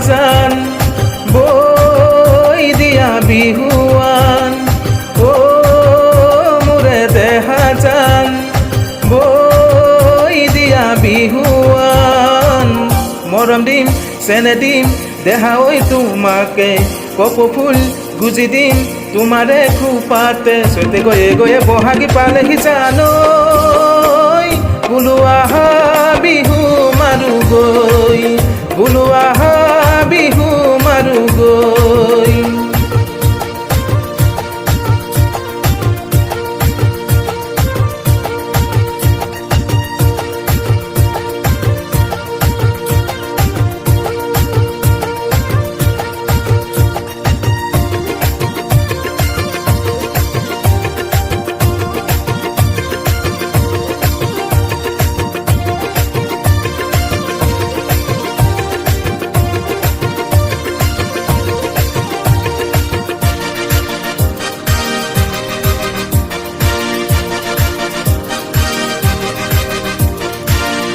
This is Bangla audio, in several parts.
জান বই দিয়া বিহুৱান ও মোৰে দেহা জান বই দিয়া বিহুৱান মৰম দিম চেনে দিম দেহা ঐ তোমাকে কপৌ ফুল গুজি দিম তোমাৰে খোপাতে চৈতে গৈয়ে গৈয়ে বহাগী পালেহি জানৈ বোলো আহা বিহু মাৰো গৈ বোলো আহা বিহু মাৰো গৈ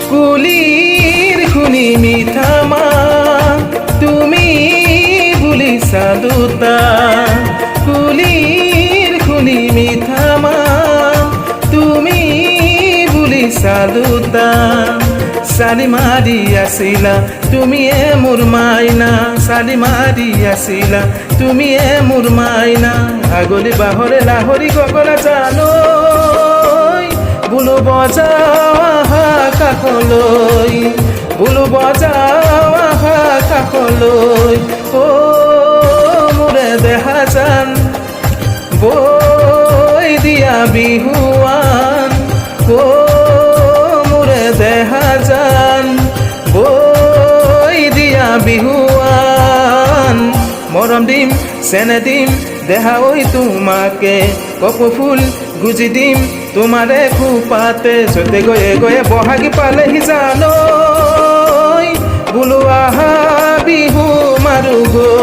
কুলিৰ খুনি মিঠা মা তুমি ভুলিছা দুটা কুলিৰ খুনি মিঠা মা তুমি ভুলিছা দুটা চালি মাৰি আছিলা তুমিয়ে মোৰ মাইনা চালি মাৰি আছিলা তুমিয়ে মোৰ মাইনা আগলি বাহৰে লাহৰি গগনা জানৈ বোলো বজাও আহা কাষলৈ বোলো বজাও আহা কাষলৈ ও মোৰে দেহা জান বই দিয়া বিহুৱান ও মোৰে দেহা জান বই দিয়া বিহুৱান মৰম দিম চেনে দিম দেহা ঐ তোমাকে কপৌ ফুল গুজি দিম তোমাৰে খোপাতে চৈতে গৈয়ে গৈয়ে বহাগী পালেহি জানৈ বোলো আহা বিহু মাৰো গৈ